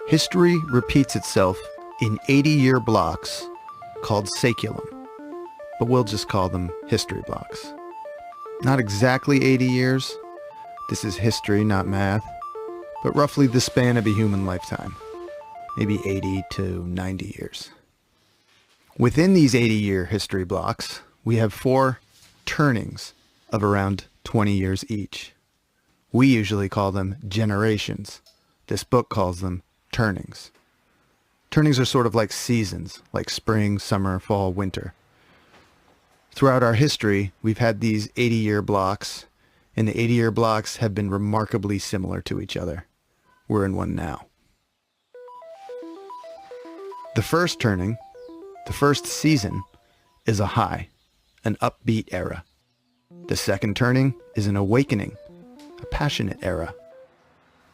History repeats itself in 80-year blocks called saeculum, but we'll just call them history blocks. Not exactly 80 years. This is history, not math, but roughly the span of a human lifetime, maybe 80 to 90 years. Within these 80-year history blocks, we have 4 turnings of around 20 years each. We usually call them generations. This book calls them turnings. Turnings are sort of like seasons, like spring, summer, fall, winter. Throughout our history, we've had these 80-year blocks, and the 80-year blocks have been remarkably similar to each other. We're in one now. The first turning, the first season, is a high, an upbeat era. The second turning is an awakening, a passionate era.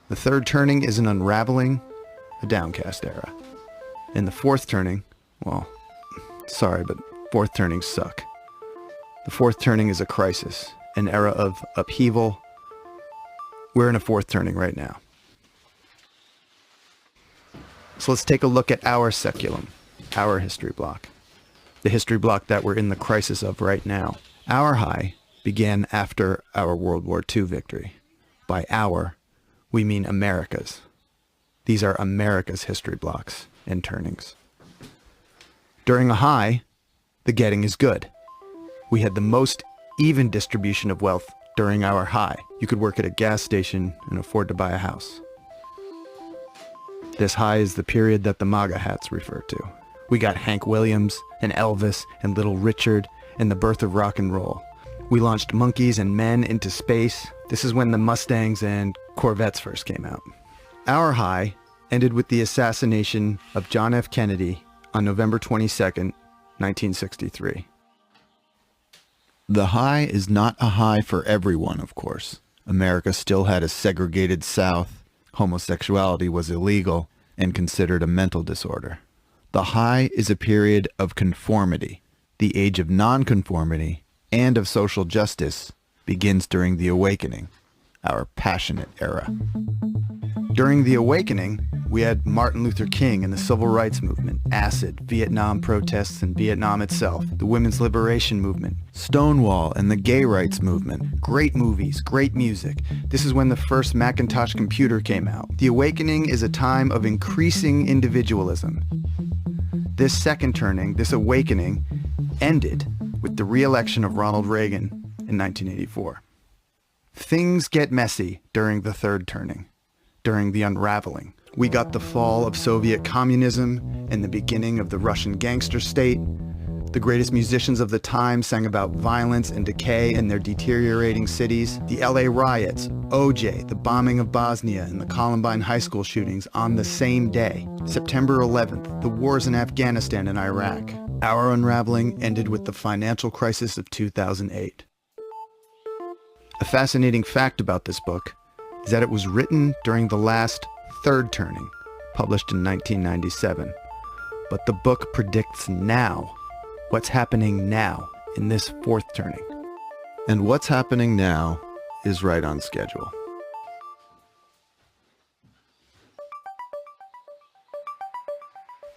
The third turning is an unraveling, a downcast era. And the fourth turning, well, sorry, but fourth turnings suck. The fourth turning is a crisis, an era of upheaval. We're in a fourth turning right now. So let's take a look at our saeculum, our history block, the history block that we're in the crisis of right now. Our high began after our World War II victory. By our, we mean America's. These are America's history blocks and turnings. During a high, the getting is good. We had the most even distribution of wealth during our high. You could work at a gas station and afford to buy a house. This high is the period that the MAGA hats refer to. We got Hank Williams and Elvis and Little Richard and the birth of rock and roll. We launched monkeys and men into space. This is when the Mustangs and Corvettes first came out. Our high ended with the assassination of John F. Kennedy on November 22nd, 1963. The high is not a high for everyone, of course. America still had a segregated South. Homosexuality was illegal and considered a mental disorder. The high is a period of conformity. The age of nonconformity and of social justice begins during the Awakening, our passionate era. During the Awakening, we had Martin Luther King and the Civil Rights Movement, acid, Vietnam protests and Vietnam itself, the Women's Liberation Movement, Stonewall and the Gay Rights Movement, great movies, great music. This is when the first Macintosh computer came out. The Awakening is a time of increasing individualism. This second turning, this awakening, ended with the re-election of Ronald Reagan in 1984. Things get messy during the third turning, during the unraveling. We got the fall of Soviet communism and the beginning of the Russian gangster state. The greatest musicians of the time sang about violence and decay in their deteriorating cities. The LA riots, OJ, the bombing of Bosnia, and the Columbine high school shootings on the same day. September 11th, the wars in Afghanistan and Iraq. Our unraveling ended with the financial crisis of 2008. A fascinating fact about this book is that it was written during the last third turning, published in 1997. But the book predicts now, what's happening now in this fourth turning. And what's happening now is right on schedule.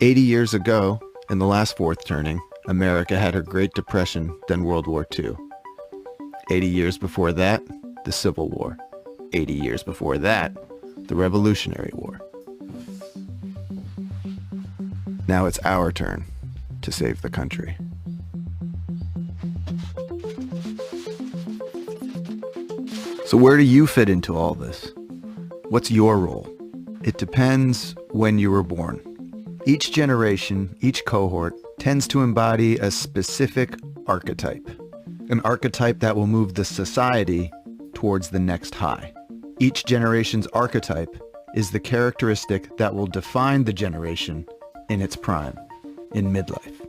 "80 years ago, in the last fourth turning, America had her Great Depression, then World War II. 80 years before that, the Civil War. 80 years before that, the Revolutionary War. Now it's our turn to save the country." So where do you fit into all this? What's your role? It depends when you were born. Each generation, each cohort, tends to embody a specific archetype. An archetype that will move the society towards the next high. Each generation's archetype is the characteristic that will define the generation in its prime, in midlife.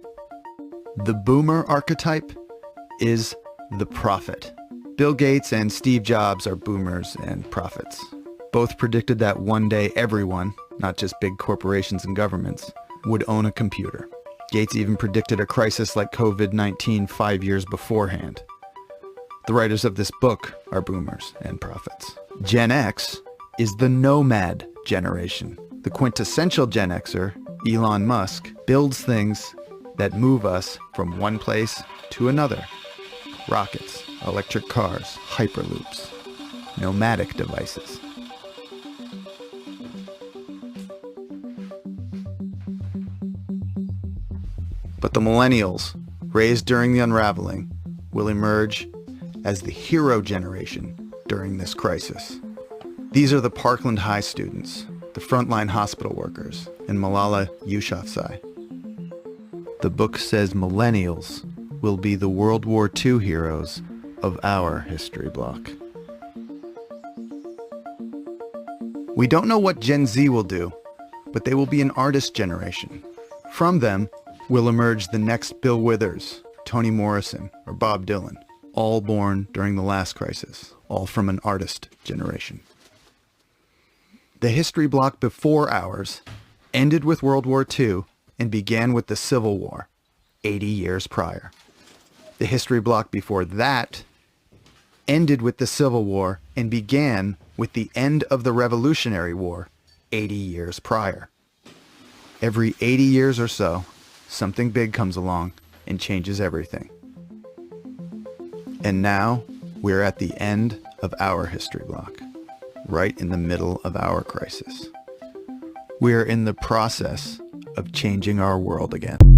The boomer archetype is the prophet. Bill Gates and Steve Jobs are boomers and prophets. Both predicted that one day everyone, not just big corporations and governments, would own a computer. Gates even predicted a crisis like COVID-19 5 years beforehand. The writers of this book are boomers and prophets. Gen X is the nomad generation. The quintessential Gen Xer, Elon Musk, builds things that move us from one place to another. Rockets, electric cars, hyperloops, nomadic devices. But the millennials, raised during the unraveling, will emerge as the hero generation during this crisis. These are the Parkland High students, the frontline hospital workers, and Malala Yousafzai. The book says millennials will be the World War II heroes of our history block. We don't know what Gen Z will do, but they will be an artist generation. From them will emerge the next Bill Withers, Toni Morrison, or Bob Dylan, all born during the last crisis, all from an artist generation. The history block before ours ended with World War II and began with the Civil War, 80 years prior. The history block before that ended with the Civil War and began with the end of the Revolutionary War, 80 years prior. Every 80 years or so, something big comes along and changes everything. And now, we're at the end of our history block, right in the middle of our crisis. We're in the process of changing our world again.